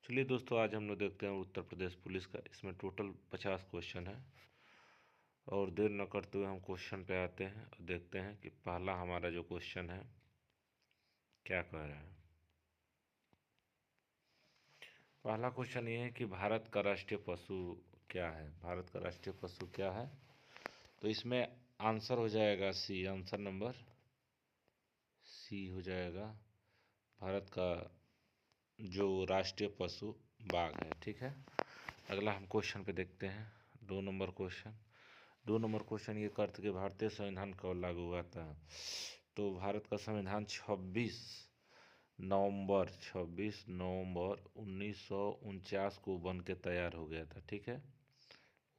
चलिए दोस्तों, आज हम लोग देखते हैं उत्तर प्रदेश पुलिस का। इसमें टोटल 50 क्वेश्चन है और देर न करते हुए हम क्वेश्चन पे आते हैं और देखते हैं कि पहला हमारा जो क्वेश्चन है क्या कह रहा है। पहला क्वेश्चन ये है कि भारत का राष्ट्रीय पशु क्या है। भारत का राष्ट्रीय पशु क्या है, तो इसमें आंसर हो जाएगा सी। आंसर नंबर सी हो जाएगा। भारत का जो राष्ट्रीय पशु बाघ है। ठीक है, अगला हम क्वेश्चन पे देखते हैं। 2 नंबर क्वेश्चन। 2 नंबर क्वेश्चन ये करते कि भारतीय संविधान कब लागू हुआ था। तो भारत का संविधान 26 नवंबर 1949 को बन के तैयार हो गया था। ठीक है,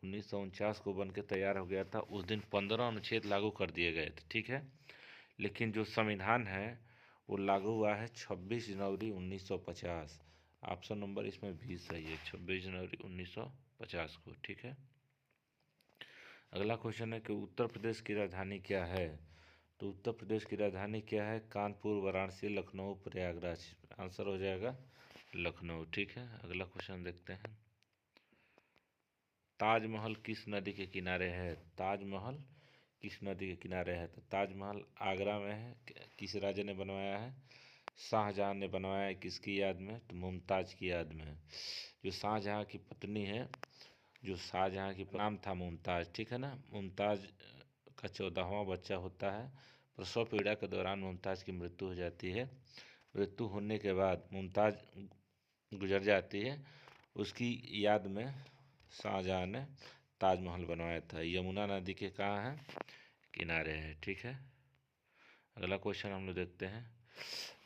1949 को बन के तैयार हो गया था। उस दिन 15 अनुच्छेद लागू कर दिए गए थे। ठीक है, लेकिन जो संविधान है वो लागू हुआ है 26 जनवरी 1950। ऑप्शन नंबर इसमें भी सही है, 26 जनवरी 1950 को। ठीक है, अगला क्वेश्चन है कि उत्तर प्रदेश की राजधानी क्या है। तो उत्तर प्रदेश की राजधानी क्या है। कानपुर, वाराणसी, लखनऊ, प्रयागराज। आंसर हो जाएगा लखनऊ। ठीक है, अगला क्वेश्चन देखते हैं। ताजमहल किस नदी के किनारे है। ताजमहल किस नदी के किनारे है। तो ताजमहल आगरा में है। किस राजा ने बनवाया है। शाहजहां ने बनवाया है। किसकी याद में, तो मुमताज की याद में। जो शाहजहां की पत्नी है, जो शाहजहां की नाम था मुमताज। ठीक है ना, मुमताज का 14वां बच्चा होता है। प्रसव पीड़ा के दौरान मुमताज की मृत्यु हो जाती है। मृत्यु होने के बाद मुमताज गुजर जाती है, उसकी याद में शाहजहां ने ताजमहल बनवाया था। यमुना नदी के कहाँ है, किनारे है। ठीक है, अगला क्वेश्चन हम लोग देखते हैं।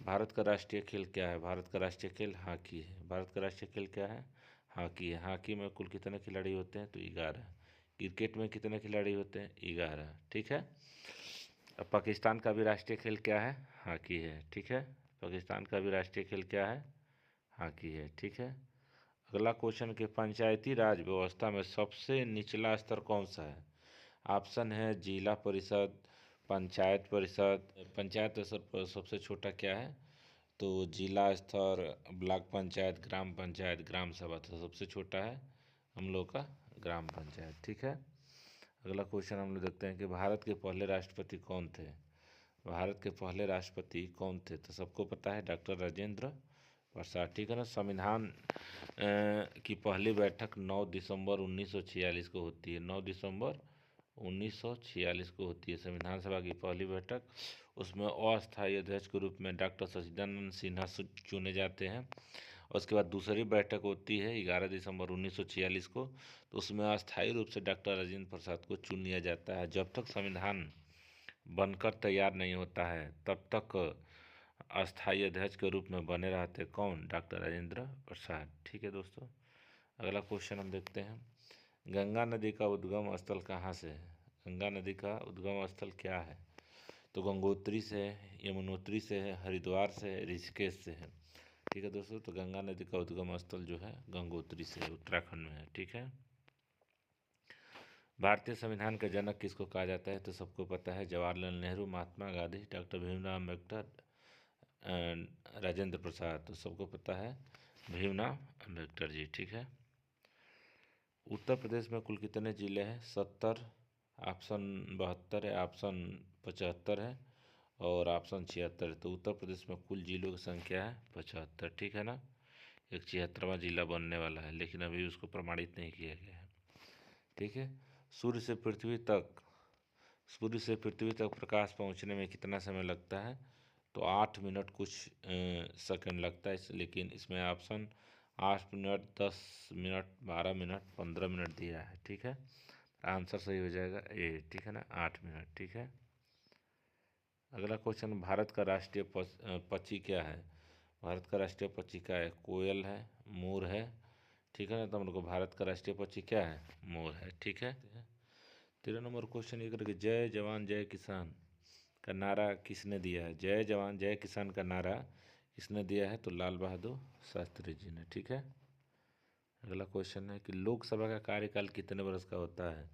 भारत का राष्ट्रीय खेल क्या है। भारत का राष्ट्रीय खेल हॉकी है। भारत का राष्ट्रीय खेल क्या है, हॉकी है। हॉकी में कुल कितने खिलाड़ी होते हैं, तो 11। क्रिकेट में कितने खिलाड़ी होते हैं, 11। ठीक है, अब पाकिस्तान का भी राष्ट्रीय खेल क्या है, हॉकी है। ठीक है, पाकिस्तान का भी राष्ट्रीय खेल क्या है, हॉकी है। ठीक है, अगला क्वेश्चन कि पंचायती राज व्यवस्था में सबसे निचला स्तर कौन सा है। ऑप्शन है जिला परिषद, पंचायत परिषद। पंचायत स्तर पर सबसे छोटा क्या है, तो जिला स्तर, ब्लॉक पंचायत, ग्राम पंचायत, ग्राम सभा। तो सबसे छोटा है हम लोग का ग्राम पंचायत। ठीक है, अगला क्वेश्चन हम लोग देखते हैं कि भारत के पहले राष्ट्रपति कौन थे। भारत के पहले राष्ट्रपति कौन थे, तो सबको पता है डॉक्टर राजेंद्र प्रसाद। ठीक है ना, संविधान की पहली बैठक 9 दिसंबर 1946 को होती है। 9 दिसंबर 1946 को होती है संविधान सभा की पहली बैठक। उसमें अस्थायी अध्यक्ष के रूप में डॉक्टर सचिदानंद सिन्हा चुने जाते हैं। उसके बाद दूसरी बैठक होती है 11 दिसंबर 1946 को, तो उसमें अस्थायी रूप से डॉक्टर राजेंद्र प्रसाद को चुन लिया जाता है। जब तक संविधान बनकर तैयार नहीं होता है तब तक अस्थायी अध्यक्ष के रूप में बने रहते कौन, डॉक्टर राजेंद्र प्रसाद। ठीक है दोस्तों, अगला क्वेश्चन हम देखते हैं। गंगा नदी का उद्गम स्थल कहाँ से है। गंगा नदी का उद्गम स्थल क्या है, तो गंगोत्री से है, यमुनोत्री से है, हरिद्वार से है, ऋषिकेश से है। ठीक है दोस्तों, तो गंगा नदी का उद्गम स्थल जो है गंगोत्री से है, उत्तराखंड में है। ठीक है, भारतीय संविधान का जनक किसको कहा जाता है, तो सबको पता है जवाहरलाल नेहरू, महात्मा गांधी, डॉक्टर भीमराव अम्बेडकर, राजेंद्र प्रसाद। तो सबको पता है भीमराव अम्बेडकर जी। ठीक है, उत्तर प्रदेश में कुल कितने ज़िले हैं, 70। ऑप्शन 72 है, ऑप्शन 75 है और ऑप्शन 76 है। तो उत्तर प्रदेश में कुल जिलों की संख्या है 75। ठीक है ना, एक 76वां जिला बनने वाला है, लेकिन अभी उसको प्रमाणित नहीं किया गया है। ठीक है, सूर्य से पृथ्वी तक सूर्य से पृथ्वी तक प्रकाश पहुंचने में कितना समय लगता है, तो 8 मिनट कुछ सेकंड लगता है। लेकिन इसमें option 8 minute, 10 minute, 12 minute, 15 minute दिया है। ठीक है, आंसर सही हो जाएगा ए। ठीक है ना, 8 मिनट। ठीक है, अगला क्वेश्चन, भारत का राष्ट्रीय पक्षी क्या है। भारत का राष्ट्रीय पक्षी क्या है, कोयल है, मोर है। ठीक है ना, तो हम लोग को भारत का राष्ट्रीय पक्षी क्या है, मोर है। ठीक है, 13 नंबर क्वेश्चन ये करके जय जवान जय किसान का नारा किसने दिया है। जय जवान जय किसान का नारा किसने दिया है, तो लाल बहादुर शास्त्री जी ने। ठीक है, अगला क्वेश्चन है कि लोकसभा का कार्यकाल कितने वर्ष का होता है।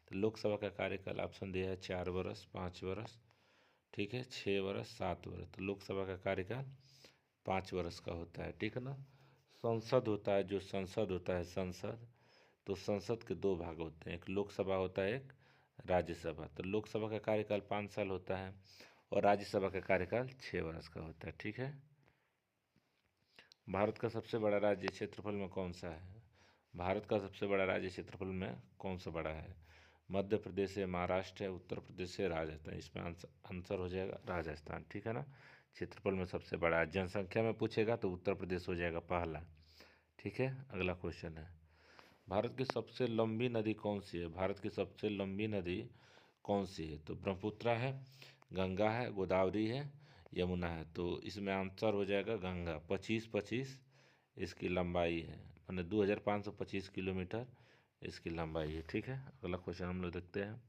तो लोकसभा का कार्यकाल ऑप्शन दिया है 4 वर्ष, 5 वर्ष, ठीक है, 6 वर्ष, 7 वर्ष। तो लोकसभा का कार्यकाल 5 वर्ष का होता है। ठीक है ना, संसद होता है, जो संसद होता है संसद, तो संसद के दो भाग होते हैं, एक लोकसभा होता है, एक राज्यसभा। तो लोकसभा का कार्यकाल 5 साल होता है और राज्यसभा का कार्यकाल 6 वर्ष का होता है। ठीक है। भारत का सबसे बड़ा राज्य क्षेत्रफल में कौन सा है? भारत का सबसे बड़ा राज्य क्षेत्रफल में कौन सा बड़ा है? मध्य प्रदेश है, महाराष्ट्र है, उत्तर प्रदेश है, राजस्थान। इसमें आंसर हो जाएगा राजस्थान। ठीक है ना। क्षेत्रफल में सबसे बड़ा है। जनसंख्या में पूछेगा तो उत्तर प्रदेश हो जाएगा पहला। ठीक है। अगला क्वेश्चन है, भारत की सबसे लंबी नदी कौन सी है? भारत की सबसे लंबी नदी कौन सी है? तो ब्रह्मपुत्र है, गंगा है, गोदावरी है, यमुना है। तो इसमें आंसर हो जाएगा गंगा। 25-25 इसकी लंबाई है, माने 2525 किलोमीटर इसकी लंबाई है। ठीक है। अगला क्वेश्चन हम लोग देखते हैं,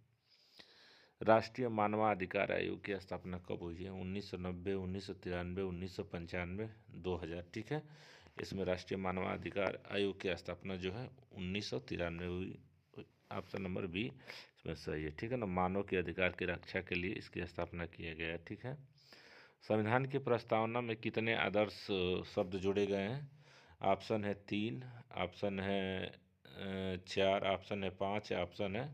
राष्ट्रीय मानवाधिकार आयोग की स्थापना कब हुई है? 1990, 1993, 1995, 2000। ठीक है। इसमें राष्ट्रीय मानवाधिकार आयोग की स्थापना जो है 1993 हुई। ऑप्शन नंबर बी इसमें सही है। ठीक है ना। मानव के अधिकार की रक्षा के लिए इसकी स्थापना किया गया है। ठीक है। संविधान की प्रस्तावना में कितने आदर्श शब्द जोड़े गए हैं? ऑप्शन है 3, ऑप्शन है 4, ऑप्शन है 5, ऑप्शन है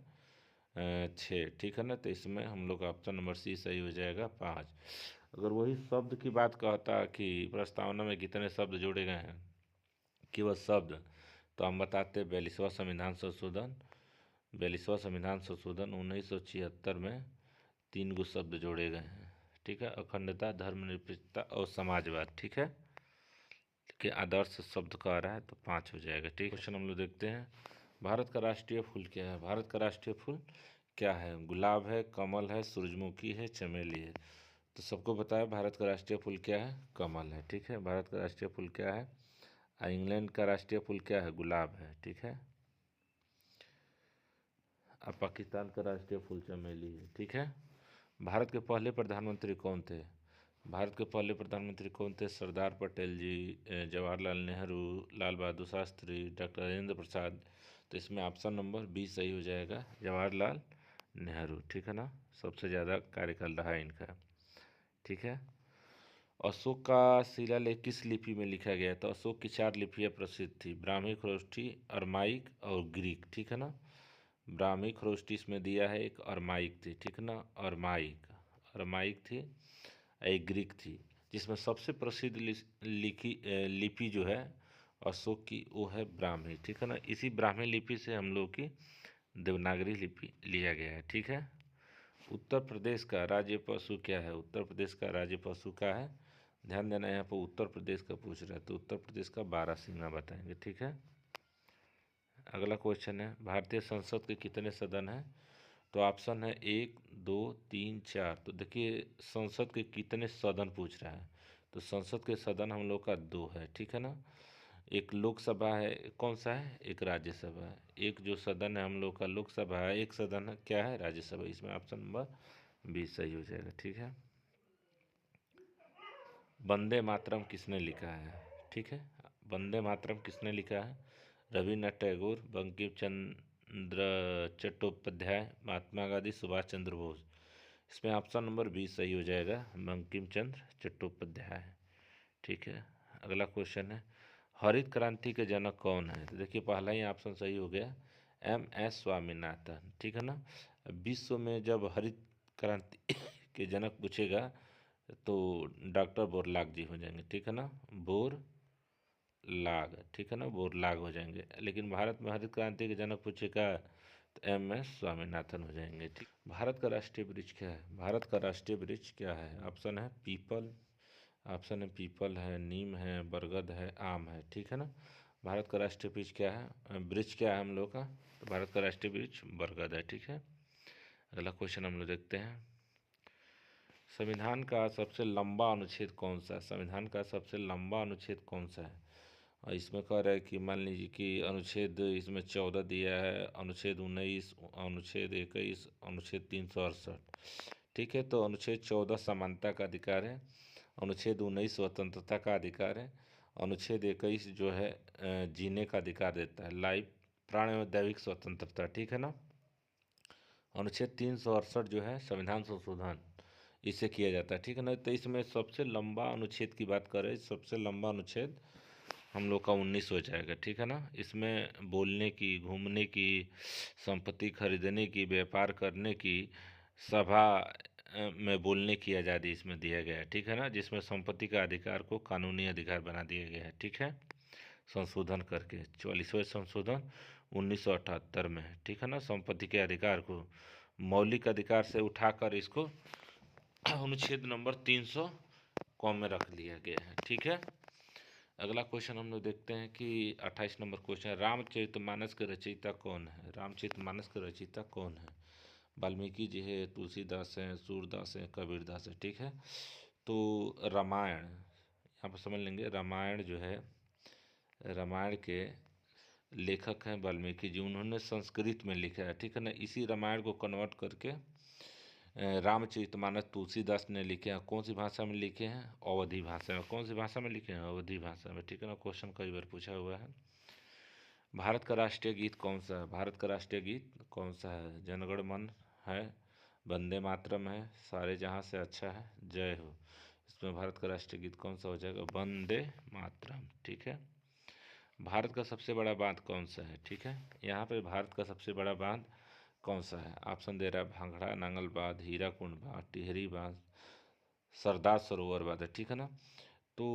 6। ठीक है ना। तो इसमें हम लोग का ऑप्शन नंबर सी सही हो जाएगा, 5। अगर वही शब्द की बात कहता कि प्रस्तावना में कितने शब्द जोड़े गए हैं, केवल शब्द, तो हम बताते 42वां संविधान संशोधन। 42वां संविधान संशोधन 1976 में 3 गो शब्द जोड़े गए हैं। ठीक है। अखंडता, धर्मनिरपेक्षता और समाजवाद। ठीक है। के आदर्श शब्द का आ रहा है तो 5 हो जाएगा। ठीक। क्वेश्चन हम लोग देखते हैं, भारत का राष्ट्रीय फूल क्या है? भारत का राष्ट्रीय फूल क्या है? गुलाब है, कमल है, सूरजमुखी है, चमेली है। तो सबको बताया भारत का राष्ट्रीय फूल क्या है? कमल है। ठीक है। भारत का राष्ट्रीय फूल क्या है? इंग्लैंड का राष्ट्रीय फूल क्या है? गुलाब है। ठीक है। अब पाकिस्तान का राष्ट्रीय फूल चमेली है। ठीक है। भारत के पहले प्रधानमंत्री कौन थे? भारत के पहले प्रधानमंत्री कौन थे? सरदार पटेल जी, जवाहरलाल नेहरू, लाल बहादुर शास्त्री, डॉक्टर राजेंद्र प्रसाद। तो इसमें ऑप्शन नंबर बी सही हो जाएगा, जवाहरलाल नेहरू। ठीक है ना। सबसे ज़्यादा कार्यकाल रहा है इनका। ठीक है। अशोक का शिलालेख किस लिपि में लिखा गया? तो अशोक की 4 लिपियाँ प्रसिद्ध थी, ब्राह्मी, खरोष्ठी, अरमाइक और ग्रीक। ठीक है ना। ब्राह्मी, खरोष्ठी इसमें दिया है, एक अरमाइक थी। ठीक है ना। अरमाइक अरमाइक थी, एक ग्रीक थी। जिसमें सबसे प्रसिद्ध लिपि जो है अशोक की वो है ब्राह्मी। ठीक है ना। इसी ब्राह्मी लिपि से हम लोग की देवनागरी लिपि लिया गया है। ठीक है। उत्तर प्रदेश का राज्य पशु क्या है? उत्तर प्रदेश का राज्य पशु क्या है? ध्यान देना, यहाँ पर उत्तर प्रदेश का पूछ रहा है तो उत्तर प्रदेश का बारहसिंगा बताएंगे। ठीक है। अगला क्वेश्चन है, भारतीय संसद के कितने सदन हैं? तो ऑप्शन है 1, 2, 3, 4। तो देखिए संसद के कितने सदन पूछ रहा है, तो संसद के सदन हम लोग का 2 है। ठीक है ना। एक लोकसभा है, कौन सा है? एक राज्यसभा है। एक जो सदन है हम लोग का लोकसभा है, एक सदन है क्या है? राज्यसभा। इसमें ऑप्शन नंबर बी सही हो जाएगा। ठीक है। वंदे मातरम किसने लिखा है? ठीक है। वंदे मातरम किसने लिखा है? रविन्द्रनाथ टैगोर, बंकिम चंद्र चट्टोपाध्याय, महात्मा गांधी, सुभाष चंद्र बोस। इसमें ऑप्शन नंबर बी सही हो जाएगा, बंकिम चंद्र चट्टोपाध्याय। ठीक है। अगला क्वेश्चन है, हरित क्रांति के जनक कौन है? तो देखिए पहला ही ऑप्शन सही हो गया, MS स्वामीनाथन। ठीक है ना। विश्व में जब हरित क्रांति के जनक पूछेगा तो डॉक्टर बोरलाग जी हो जाएंगे। ठीक है ना। बोरलाग। ठीक है ना। बोरलाग हो जाएंगे। लेकिन भारत में हरित क्रांति के जनक पूछेगा तो MS स्वामीनाथन हो जाएंगे। ठीक। भारत का राष्ट्रीय वृक्ष क्या है? भारत का राष्ट्रीय वृक्ष क्या है? ऑप्शन है पीपल, ऑप्शन है पीपल है, नीम है, बरगद है, आम है। ठीक है ना। भारत का राष्ट्रीय वृक्ष क्या है? वृक्ष क्या है हम लोग का? तो भारत का राष्ट्रीय वृक्ष बरगद है। ठीक है। अगला क्वेश्चन हम लोग देखते हैं, संविधान का सबसे लंबा अनुच्छेद कौन सा है? संविधान का सबसे लंबा अनुच्छेद कौन सा है? और इसमें कह रहा है कि मान लीजिए कि अनुच्छेद इसमें 14 दिया है, अनुच्छेद 19, अनुच्छेद 21, अनुच्छेद 368। ठीक है। तो अनुच्छेद 14 समानता का अधिकार है, अनुच्छेद 19 स्वतंत्रता का अधिकार है, अनुच्छेद 21 जो है जीने का अधिकार देता है, लाइफ, प्राण एवं दैविक स्वतंत्रता। ठीक है ना। अनुच्छेद 368 जो है संविधान संशोधन इससे किया जाता है। ठीक है ना। तो इसमें सबसे लंबा अनुच्छेद की बात करें, सबसे लंबा अनुच्छेद हम लोग का 19 हो जाएगा, ठीक है ना। इसमें बोलने की, घूमने की, संपत्ति खरीदने की, व्यापार करने की, सभा में बोलने की आज़ादी इसमें दिया गया है, ठीक है ना। जिसमें संपत्ति का अधिकार को कानूनी अधिकार बना दिया गया है, ठीक है, संशोधन करके 44वें संशोधन 1978 में है, ठीक है ना। संपत्ति के अधिकार को मौलिक अधिकार से उठाकर इसको अनुच्छेद नंबर 300 कॉम में रख लिया गया है, ठीक है। अगला क्वेश्चन हम लोग देखते हैं कि 28 नंबर क्वेश्चन, रामचरितमानस के रचयिता कौन है। रामचरितमानस के रचयिता कौन है। वाल्मीकि जी है, तुलसीदास हैं, सूरदास हैं, कबीरदास है, ठीक है। तो रामायण यहाँ पर समझ लेंगे, रामायण जो है, रामायण के लेखक हैं वाल्मीकि जी। उन्होंने संस्कृत में लिखा है, ठीक है ना। इसी रामायण को कन्वर्ट करके रामचरितमानस तुलसीदास ने लिखे हैं। कौन सी भाषा में लिखे हैं। अवधी भाषा में। कौन सी भाषा में लिखे हैं। अवधी भाषा में, ठीक है ना। क्वेश्चन कई बार पूछा हुआ है। भारत का राष्ट्रीय गीत कौन सा है। भारत का राष्ट्रीय गीत कौन सा है। जनगण मन है, वंदे मातरम है, सारे जहाँ से अच्छा है, जय हो। इसमें भारत का राष्ट्रीय गीत कौन सा हो जाएगा। वंदे मातरम, ठीक है। भारत का सबसे बड़ा बांध कौन सा है, ठीक है। यहाँ पे भारत का सबसे बड़ा बांध कौन सा है। ऑप्शन दे रहा है भांगड़ा नांगल बांध, हीराकुंड बांध, टिहरी बांध, सरदार सरोवर बांध है, ठीक है ना। तो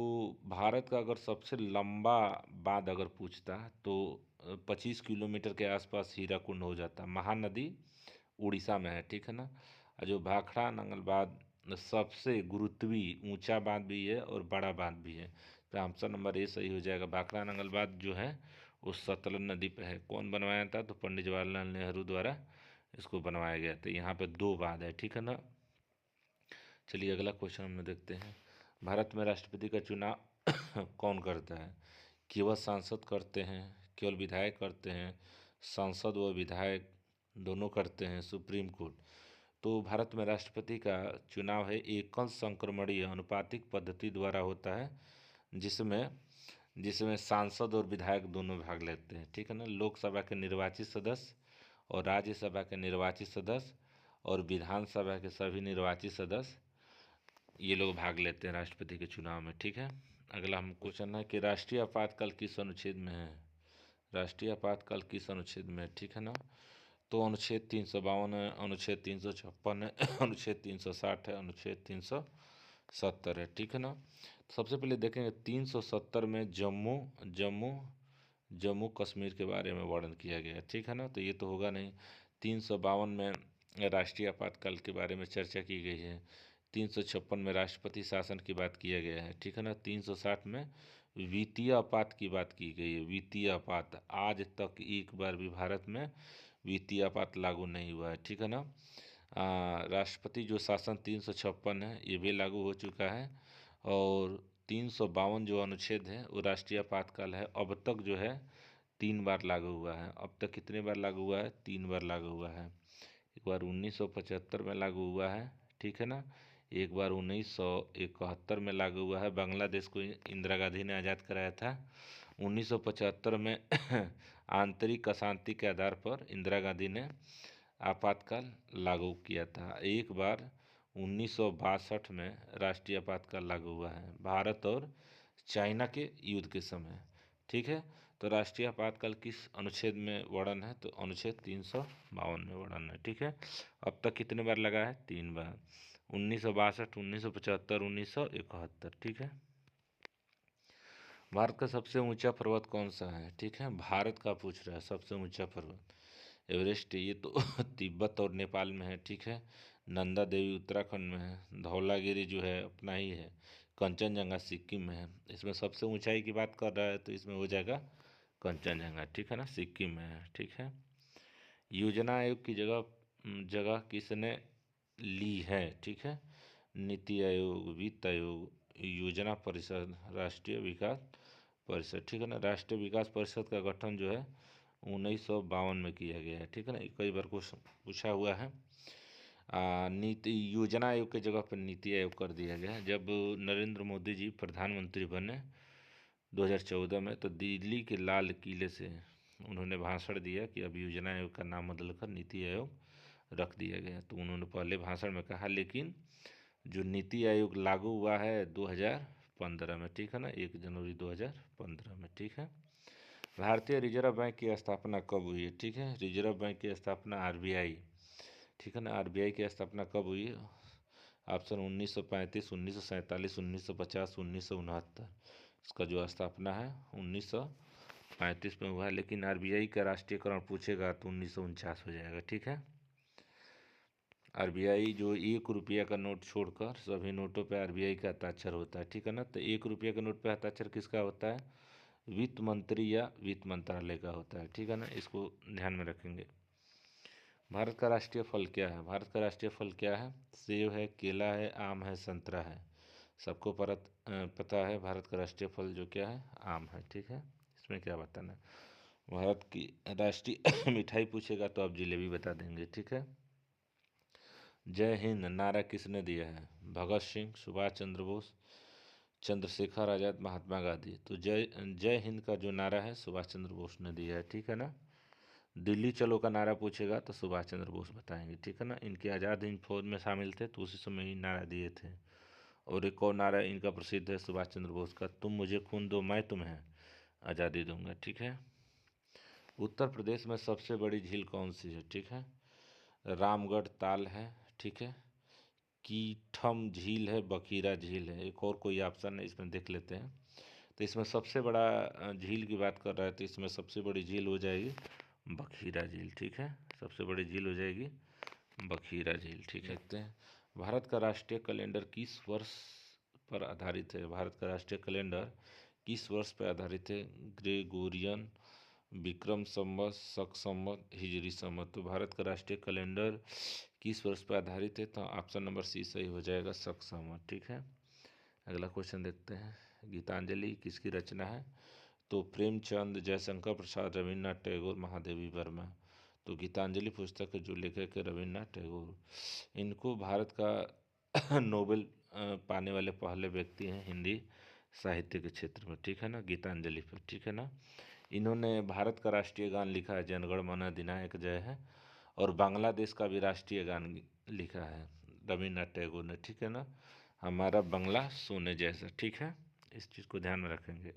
भारत का अगर सबसे लंबा बांध अगर पूछता तो 25 किलोमीटर के आसपास हीराकुंड हो जाता। महानदी उड़ीसा में है, ठीक है ना। और जो भाखड़ा नांगल बांध सबसे गुरुत्वी ऊंचा बांध भी है और बड़ा बांध भी है। तो ऑप्शन नंबर ए सही हो जाएगा। भाखड़ा नांगल बांध जो है वो सतलज नदी पे है। कौन बनवाया था। तो पंडित जवाहरलाल नेहरू द्वारा इसको बनवाया गया था। यहाँ पे 2 बांध है, ठीक है ना। चलिए अगला क्वेश्चन हम लोग देखते हैं। भारत में राष्ट्रपति का चुनाव कौन करता है। केवल सांसद करते हैं, केवल विधायक करते हैं, सांसद व विधायक दोनों करते हैं, सुप्रीम कोर्ट। तो भारत में राष्ट्रपति का चुनाव है एकल संक्रमणीय अनुपातिक पद्धति द्वारा होता है, जिसमें जिसमें सांसद और विधायक दोनों भाग लेते हैं, ठीक है ना। लोकसभा के निर्वाचित सदस्य और राज्यसभा के निर्वाचित सदस्य और विधानसभा के सभी निर्वाचित सदस्य ये लोग भाग लेते हैं राष्ट्रपति के चुनाव में, ठीक है। अगला हम क्वेश्चन है कि राष्ट्रीय आपातकाल किस अनुच्छेद में है। राष्ट्रीय आपातकाल किस अनुच्छेद में है, ठीक है ना। तो अनुच्छेद 352 है, अनुच्छेद 356 है, अनुच्छेद 360 है, अनुच्छेद 370 है, ठीक है ना। सबसे पहले देखेंगे 370 में जम्मू जम्मू जम्मू कश्मीर के बारे में वर्णन किया गया है, ठीक है ना। तो ये तो होगा नहीं। 352 में राष्ट्रीय आपातकाल के बारे में चर्चा की गई है। 356 में राष्ट्रपति शासन की बात किया गया है, ठीक है ना। 360 में वित्तीय आपात की बात की गई है। वित्तीय आपात आज तक एक बार भी भारत में वित्तीय आपात लागू नहीं हुआ है, ठीक है ना। राष्ट्रपति जो शासन 356 है ये भी लागू हो चुका है। और 352 जो अनुच्छेद है वो राष्ट्रीय आपातकाल है। अब तक जो है 3 बार लागू हुआ है। अब तक कितने बार लागू हुआ है। 3 बार लागू हुआ है। एक बार 1975 में लागू हुआ है, ठीक है ना। एक बार 1971 में लागू हुआ है। बांग्लादेश को इंदिरा गांधी ने आज़ाद कराया था। 1975 में आंतरिक अशांति के आधार पर इंदिरा गांधी ने आपातकाल लागू किया था। एक बार 1962 में राष्ट्रीय आपातकाल लागू हुआ है, भारत और चाइना के युद्ध के समय, ठीक है। तो राष्ट्रीय आपातकाल किस अनुच्छेद में वर्णन है। तो अनुच्छेद 352 में वर्णन है, ठीक है। अब तक कितने बार लगा है। 3 बार। 1962, 1975, 1971, ठीक है। भारत का सबसे ऊंचा पर्वत कौन सा है, ठीक है। भारत का पूछ रहा है सबसे ऊंचा पर्वत। एवरेस्ट ये तो तिब्बत और नेपाल में है, ठीक है। नंदा देवी उत्तराखंड में है। धौलागिरी जो है अपना ही है। कंचनजंगा सिक्किम में है। इसमें सबसे ऊंचाई की बात कर रहा है तो इसमें हो जाएगा कंचनजंगा, ठीक है ना, सिक्किम में है, ठीक है। योजना आयोग की जगह जगह किसने ली है, ठीक है। नीति आयोग, वित्त आयोग, योजना परिषद, राष्ट्रीय विकास परिषद, ठीक है ना। राष्ट्रीय विकास परिषद का गठन जो है 1952 में किया गया है, ठीक है ना। कई बार क्वेश्चन पूछा हुआ है। नीति योजना आयोग की जगह पर नीति आयोग कर दिया गया है। जब नरेंद्र मोदी जी प्रधानमंत्री बने 2014 में तो दिल्ली के लाल किले से उन्होंने भाषण दिया कि अब योजना आयोग का नाम बदलकर नीति आयोग रख दिया गया। तो उन्होंने पहले भाषण में कहा, लेकिन जो नीति आयोग लागू हुआ है 2015 में, ठीक है ना, 1 जनवरी 2015 में, ठीक है। भारतीय रिजर्व बैंक की स्थापना कब हुई है? ठीक है, रिजर्व बैंक की स्थापना आरबीआई, ठीक है ना, आरबीआई की स्थापना कब हुई है? ऑप्शन 1935, 1947, 1950, 1969। इसका जो स्थापना है 1935 में हुआ है, लेकिन आरबीआई का राष्ट्रीयकरण पूछेगा तो 1949 हो जाएगा, ठीक है। आरबीआई जो 1 रुपया का नोट छोड़कर सभी नोटों पर आरबीआई का हस्ताक्षर होता है, ठीक है ना। तो 1 रुपया के नोट पर हस्ताक्षर किसका होता है? वित्त मंत्री या वित्त मंत्रालय का होता है, ठीक है ना, इसको ध्यान में रखेंगे। भारत का राष्ट्रीय फल क्या है? भारत का राष्ट्रीय फल क्या है? सेब है, केला है, आम है, संतरा है। सबको पता है भारत का राष्ट्रीय फल जो क्या है? आम है, ठीक है। इसमें क्या बताना है? भारत की राष्ट्रीय मिठाई पूछेगा तो आप जिलेबी बता देंगे, ठीक है। जय हिंद नारा किसने दिया है? भगत सिंह, सुभाष चंद्र बोस, चंद्रशेखर आज़ाद, महात्मा गांधी। तो जय जय हिंद का जो नारा है सुभाष चंद्र बोस ने दिया है, ठीक है ना। दिल्ली चलो का नारा पूछेगा तो सुभाष चंद्र बोस बताएंगे, ठीक है ना। इनके आज़ाद हिंद फौज में शामिल थे तो उसी समय ही नारा दिए थे। और एक और नारा इनका प्रसिद्ध है सुभाष चंद्र बोस का, तुम मुझे खून दो मैं तुम्हें आज़ादी दूंगा, ठीक है। उत्तर प्रदेश में सबसे बड़ी झील कौन सी है? ठीक है, रामगढ़ ताल है, ठीक है, कीठम झील है, बखीरा झील है। एक और कोई ऑप्शन है इसमें देख लेते हैं। तो इसमें सबसे बड़ा झील की बात कर रहा है तो इसमें सबसे बड़ी झील हो जाएगी बखीरा झील, ठीक है। सबसे बड़ी झील हो जाएगी बखीरा झील, ठीक है। देखते हैं भारत का राष्ट्रीय कैलेंडर किस वर्ष पर आधारित है? भारत का राष्ट्रीय कैलेंडर किस वर्ष पर आधारित है? ग्रेगोरियन, विक्रम संवत, शक संवत, हिजरी संवत। तो भारत का राष्ट्रीय कैलेंडर किस वर्ष पर आधारित है? तो ऑप्शन नंबर सी सही हो जाएगा, शक संवत, ठीक है। अगला क्वेश्चन देखते हैं, गीतांजलि किसकी रचना है? तो प्रेमचंद, जयशंकर प्रसाद, रविन्द्रनाथ टैगोर, महादेवी वर्मा। तो गीतांजलि पुस्तक के जो लेखक है रविन्द्रनाथ टैगोर, इनको भारत का नोबेल पाने वाले पहले व्यक्ति हैं हिंदी साहित्य के क्षेत्र में, ठीक है ना, गीतांजलि पर, ठीक है ना। इन्होंने भारत का राष्ट्रीय गान लिखा है जनगण मन अधिनायक जय है, और बांग्लादेश का भी राष्ट्रीय गान लिखा है रविन्द्रनाथ टैगोर ने, ठीक है ना, हमारा बंगला सोने जैसा, ठीक है। इस चीज़ को ध्यान में रखेंगे।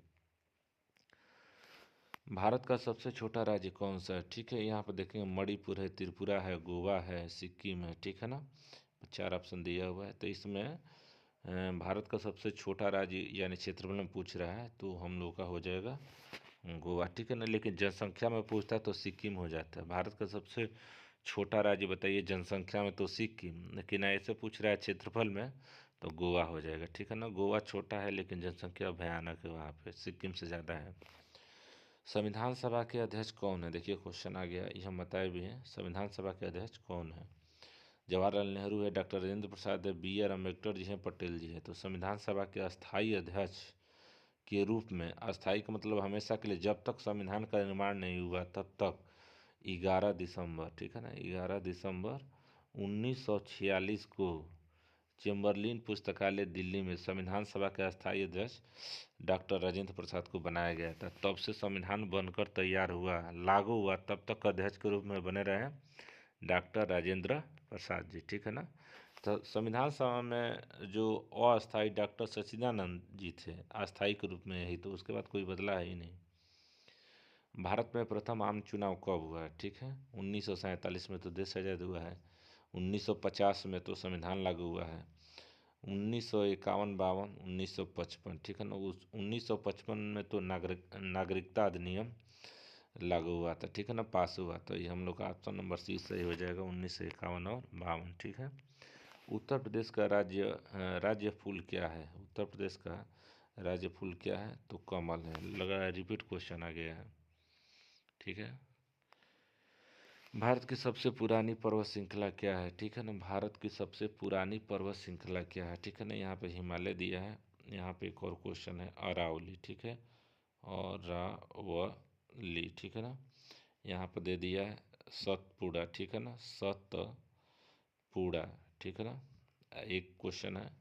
भारत का सबसे छोटा राज्य कौन सा है? ठीक है, यहाँ पर देखेंगे मणिपुर है, त्रिपुरा है, गोवा है, सिक्किम है, ठीक है ना। 4 ऑप्शन दिया हुआ है। तो इसमें भारत का सबसे छोटा राज्य यानी क्षेत्रफल में पूछ रहा है तो हम लोग का हो जाएगा गोवा, ठीक है ना। लेकिन जनसंख्या में पूछता है तो सिक्किम हो जाता है। भारत का सबसे छोटा राज्य बताइए जनसंख्या में, तो सिक्किम, लेकिन ऐसे पूछ रहा है क्षेत्रफल में तो गोवा हो जाएगा, ठीक है ना। गोवा छोटा है लेकिन जनसंख्या भयानक है वहाँ पे, सिक्किम से ज़्यादा है। संविधान सभा के अध्यक्ष कौन है? देखिए क्वेश्चन आ गया, ये हम बताए भी हैं। संविधान सभा के अध्यक्ष कौन है? जवाहरलाल नेहरू है, डॉक्टर राजेंद्र प्रसाद है, बी आर अम्बेडकर जी हैं, पटेल जी हैं। तो संविधान सभा के अस्थाई अध्यक्ष के रूप में, अस्थाई का मतलब हमेशा के लिए, जब तक संविधान का निर्माण नहीं हुआ तब तक, 11 दिसंबर, ठीक है ना, 11 दिसंबर 1946 को चेम्बरलिन पुस्तकालय दिल्ली में संविधान सभा के अस्थायी अध्यक्ष डॉक्टर राजेंद्र प्रसाद को बनाया गया था। तब से संविधान बनकर तैयार हुआ, लागू हुआ, तब तक अध्यक्ष के रूप में बने रहे डॉक्टर राजेंद्र प्रसाद जी, ठीक है ना। तो संविधान सभा में जो अस्थायी डॉक्टर सच्चिदानंद जी थे, अस्थायी के रूप में यही, तो उसके बाद कोई बदला है ही नहीं। भारत में प्रथम आम चुनाव कब हुआ है? ठीक है, 1947 में तो देश आज़ाद हुआ है, 1950 में तो संविधान लागू हुआ है, 1951-52, 1955, ठीक है ना। उस 1955 में तो नागरिकता अधिनियम लागू हुआ था, ठीक है ना, पास हुआ। तो ये हम लोग का ऑप्शन नंबर सी सही हो जाएगा, 1951 और 52, ठीक है। उत्तर प्रदेश का राज्य फूल क्या है? उत्तर प्रदेश का राज्य फूल क्या है? तो कमल है। लगा रिपीट क्वेश्चन आ गया है, ठीक है। भारत की सबसे पुरानी पर्वत श्रृंखला क्या है? ठीक है ना, भारत की सबसे पुरानी पर्वत श्रृंखला क्या है? ठीक है ना, यहाँ पे हिमालय दिया है। यहाँ पे एक और क्वेश्चन है अरावली, ठीक है, अरावली, ठीक है ना। यहाँ पर दे दिया है सतपुड़ा, ठीक है ना, सतपुड़ा, ठीक है ना। एक क्वेश्चन है,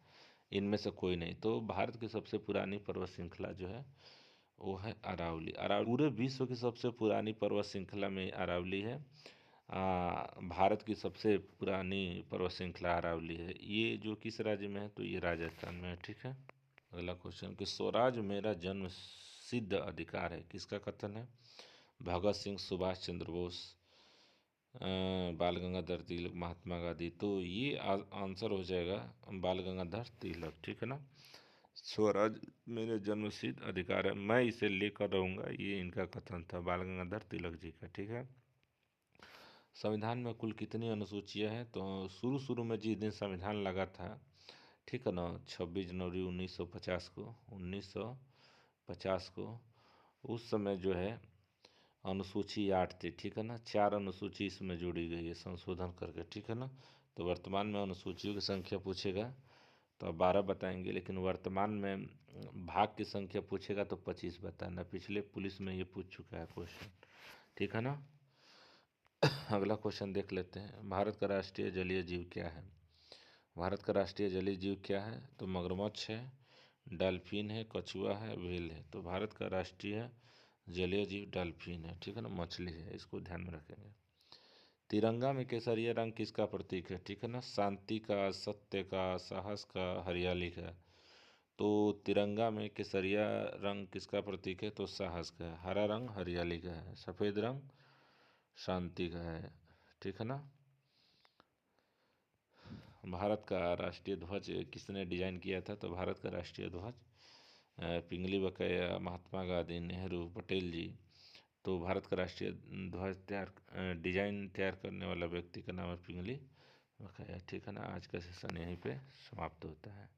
इनमें से कोई नहीं। तो भारत की सबसे पुरानी पर्वत श्रृंखला जो है वो है अरावली। अरावली पूरे विश्व की सबसे पुरानी पर्वत श्रृंखला में अरावली है। भारत की सबसे पुरानी पर्वत श्रृंखला अरावली है। ये जो किस राज्य में है? तो ये राजस्थान में है, ठीक है, अगला क्वेश्चन कि स्वराज मेरा जन्म सिद्ध अधिकार है, किसका कथन है? भगत सिंह, सुभाष चंद्र बोस, बाल गंगाधर तिलक, महात्मा गांधी। तो ये आंसर हो जाएगा बाल गंगाधर तिलक, ठीक है ना। स्वराज मेरे जन्म सिद्ध अधिकार है, मैं इसे लेकर रहूंगा, ये इनका कथन था बाल गंगाधर तिलक जी का, ठीक है। संविधान में कुल कितनी अनुसूचियां हैं? तो शुरू शुरू में जिस दिन संविधान लगा था, ठीक है ना, 26 जनवरी 1950 को, 1950 को, उस समय जो है अनुसूची 8 थी, ठीक है ना। 4 अनुसूची इसमें जोड़ी गई है संशोधन करके, ठीक है ना। तो वर्तमान में अनुसूचियों की संख्या पूछेगा तो अब 12 बताएंगे, लेकिन वर्तमान में भाग की संख्या पूछेगा तो 25 बताना। पिछले पुलिस में ये पूछ चुका है क्वेश्चन, ठीक है ना। अगला क्वेश्चन देख लेते हैं। भारत का राष्ट्रीय जलीय जीव क्या है? भारत का राष्ट्रीय जलीय जीव क्या है? तो मगरमच्छ है, डॉल्फिन है, कछुआ है, व्हेल है। तो भारत का राष्ट्रीय जलीय जीव डॉल्फिन है, ठीक है ना, मछली है, इसको ध्यान में रखेंगे। तिरंगा में केसरिया रंग किसका प्रतीक है? ठीक है ना, शांति का, सत्य का, साहस का, हरियाली का। तो तिरंगा में केसरिया रंग किसका प्रतीक है? तो साहस का है। हरा रंग हरियाली का है, सफ़ेद रंग शांति का है, ठीक है ना। भारत का राष्ट्रीय ध्वज किसने डिजाइन किया था? तो भारत का राष्ट्रीय ध्वज पिंगली बकाया, महात्मा गांधी, नेहरू, पटेल जी। तो भारत का राष्ट्रीय ध्वज डिजाइन तैयार करने वाला व्यक्ति का नाम है पिंगली बकाया, ठीक है ना। आज का सेशन यहीं पे समाप्त होता है।